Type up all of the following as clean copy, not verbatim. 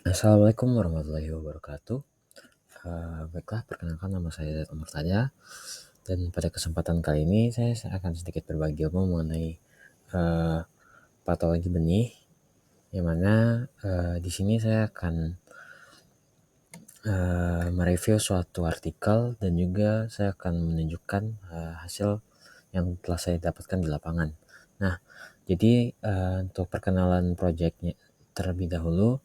Assalamualaikum warahmatullahi wabarakatuh. Baiklah, perkenalkan nama saya Omar Tada, dan pada kesempatan kali ini saya akan sedikit berbagi ilmu mengenai uh, patologi benih, yang mana di sini saya akan mereview suatu artikel dan juga saya akan menunjukkan hasil yang telah saya dapatkan di lapangan. Nah, jadi untuk perkenalan proyeknya terlebih dahulu,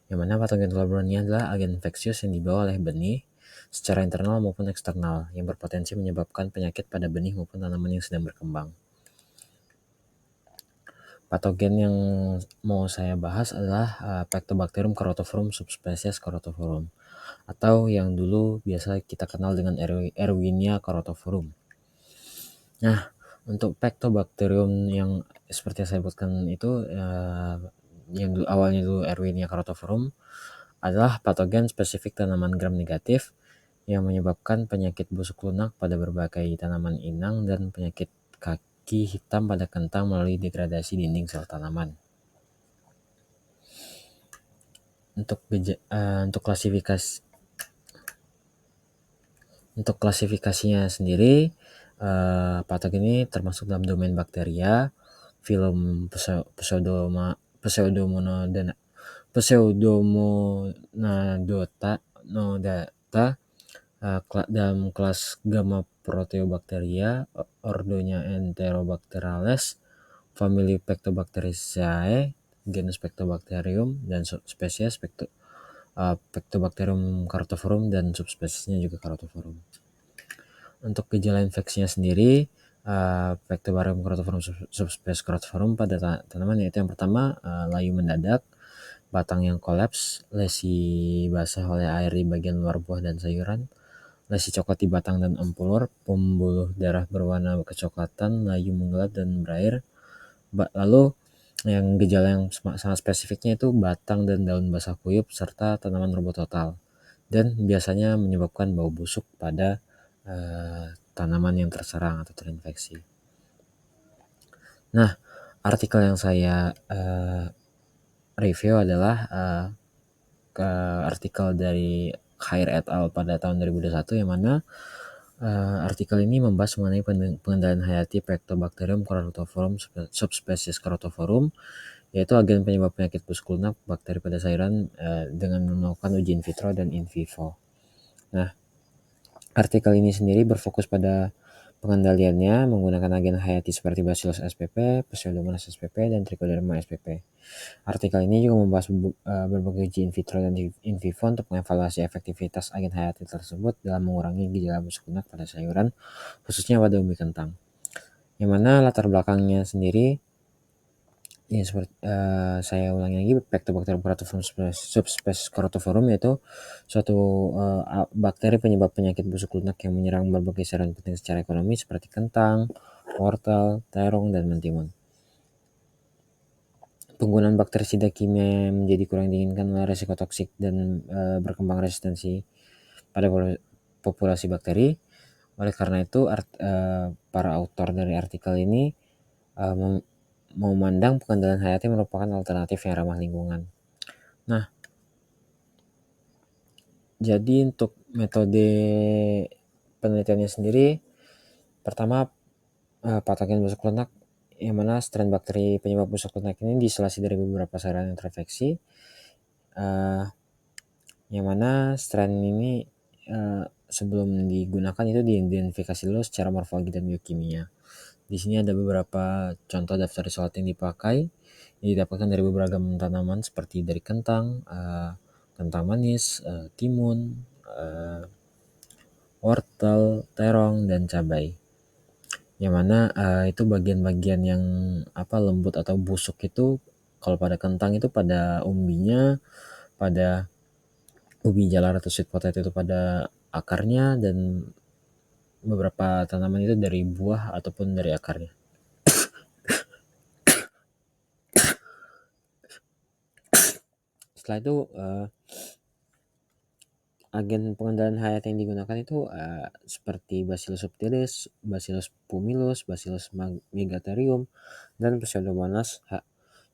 yang mana patogen telur ini adalah agen infeksius yang dibawa oleh benih secara internal maupun eksternal yang berpotensi menyebabkan penyakit pada benih maupun tanaman yang sedang berkembang. Patogen yang mau saya bahas adalah Pectobacterium carotiforum subspesies carotiforum, atau yang dulu biasa kita kenal dengan Erwinia carotiforum. Nah, untuk Pectobacterium yang seperti yang saya sebutkan itu yang awalnya dulu Erwinia carotiforum adalah patogen spesifik tanaman gram negatif yang menyebabkan penyakit busuk lunak pada berbagai tanaman inang dan penyakit kaki hitam pada kentang melalui degradasi dinding sel tanaman. Untuk klasifikasinya sendiri, patogen ini termasuk dalam domain bakteria, filum Pseudomonadota dalam kelas Gamma Proteobacteria, ordonya Enterobacterales, famili Pectobacteriaceae, genus Pectobacterium, dan spesies Pectobacterium carotiforum dan subspesiesnya juga carotiforum. Untuk gejala infeksinya sendiri, Pectobacterium carotiforum subspesies carotiforum pada tanaman yaitu yang pertama layu mendadak, batang yang kolaps, lesi basah oleh air di bagian luar buah dan sayuran, lesi coklat di batang dan ampulur, pembuluh darah berwarna kecoklatan, layu menggelap dan berair. Lalu yang gejala yang sangat spesifiknya itu batang dan daun basah kuyup serta tanaman roboh total, dan biasanya menyebabkan bau busuk pada tanaman yang terserang atau terinfeksi. Nah, artikel yang saya review adalah artikel dari Khair et al. Pada tahun 2021, yang mana artikel ini membahas mengenai pengendalian hayati Pectobacterium carotiforum subspesies carotiforum, yaitu agen penyebab penyakit busuk lunak bakteri pada sayuran dengan melakukan uji in vitro dan in vivo. Nah, artikel ini sendiri berfokus pada pengendaliannya menggunakan agen hayati seperti Bacillus spp, Pseudomonas spp, dan Trichoderma spp. Artikel ini juga membahas berbagai uji in vitro dan in vivo untuk mengevaluasi efektivitas agen hayati tersebut dalam mengurangi gejala busuk lunak pada sayuran, khususnya pada umbi kentang. Yang mana latar belakangnya sendiri, ya seperti saya ulangi lagi, Pectobacterium carotiforum subspesies carotiforum yaitu suatu bakteri penyebab penyakit busuk lunak yang menyerang berbagai sayuran penting secara ekonomi seperti kentang, wortel, terong, dan mentimun. Penggunaan bakterisida kimia yang menjadi kurang diinginkan oleh resiko toksik dan berkembang resistensi pada populasi bakteri. Oleh karena itu, para autor dari artikel ini memandang pengendalian hayati merupakan alternatif yang ramah lingkungan. Nah, jadi untuk metode penelitiannya sendiri, pertama patogen busuk lunak, yang mana strain bakteri penyebab busuk lunak ini diisolasi dari beberapa sayuran yang terinfeksi, yang mana strain ini sebelum digunakan itu diidentifikasi dulu secara morfologi dan biokimia. Di sini ada beberapa contoh daftar isolat yang dipakai, yang didapatkan dari beberapa tanaman seperti dari kentang, kentang manis, timun, wortel, terong, dan cabai. Yang mana itu bagian-bagian yang lembut atau busuk itu, kalau pada kentang itu pada umbinya, pada ubi jalar atau sweet potato itu pada akarnya, dan beberapa tanaman itu dari buah ataupun dari akarnya. Setelah itu agen pengendalian hayat yang digunakan itu seperti Bacillus subtilis, Bacillus pumilus, Bacillus megatherium, dan Pseudomonas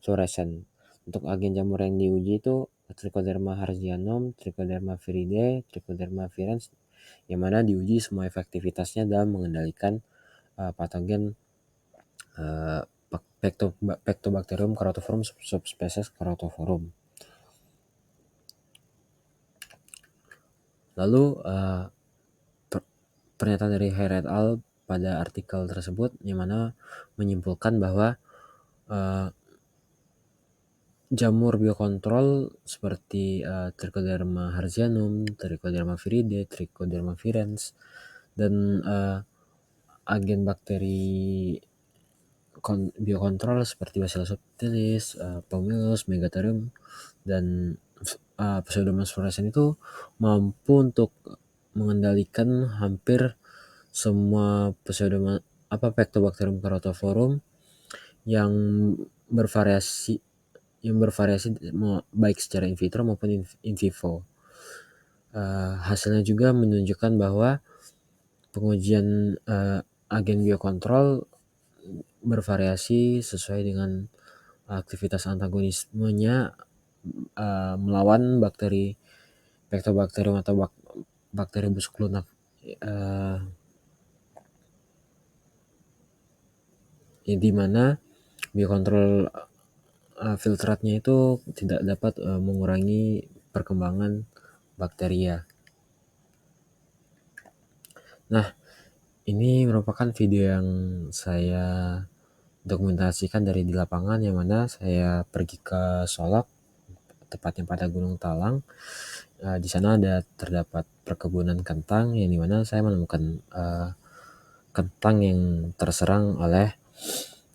fluorescens. Untuk agen jamur yang diuji itu Trichoderma herzianum, Trichoderma viridae, Trichoderma virens, yang mana diuji semua efektivitasnya dalam mengendalikan patogen Pectobacterium carotoforum subspesies Carotoforum. Lalu pernyataan dari Hare et al. Pada artikel tersebut yang mana menyimpulkan bahwa jamur biokontrol seperti Trichoderma herzianum, Trichoderma viridae, Trichoderma virens, dan agen bakteri biokontrol seperti Bacillus subtilis, Pumilus, Megatherium, dan Pseudomonas fluorescens itu mampu untuk mengendalikan hampir semua Pectobacterium carotoforum yang bervariasi baik secara in vitro maupun in vivo. Hasilnya juga menunjukkan bahwa pengujian agen biokontrol bervariasi sesuai dengan aktivitas antagonismenya melawan bakteri Pectobacterium atau bakteri busuk lunak di mana biokontrol filtratnya itu tidak dapat mengurangi perkembangan bakteria. Nah, ini merupakan video yang saya dokumentasikan dari di lapangan, yang mana saya pergi ke Solok, tepatnya pada Gunung Talang. Di sana terdapat perkebunan kentang, yang dimana saya menemukan kentang yang terserang oleh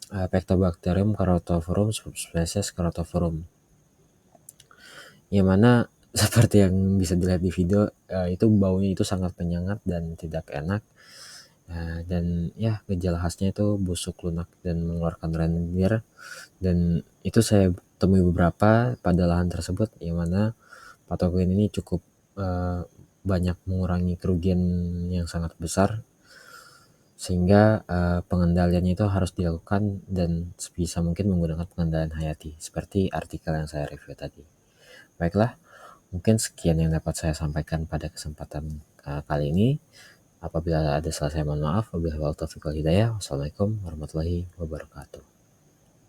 Pectobacterium carotoforum subspesies Carotoforum, yang mana seperti yang bisa dilihat di video itu baunya itu sangat menyengat dan tidak enak. Dan ya, gejala khasnya itu busuk lunak dan mengeluarkan lendir, dan itu saya temui beberapa pada lahan tersebut, yang mana patogen ini cukup banyak mengurangi kerugian yang sangat besar, sehingga pengendaliannya itu harus dilakukan dan sebisa mungkin menggunakan pengendalian hayati seperti artikel yang saya review tadi. Baiklah, mungkin sekian yang dapat saya sampaikan pada kesempatan kali ini. Apabila ada salah, saya mohon maaf. Wabillahi taufiq wal hidayah. Wassalamualaikum warahmatullahi wabarakatuh.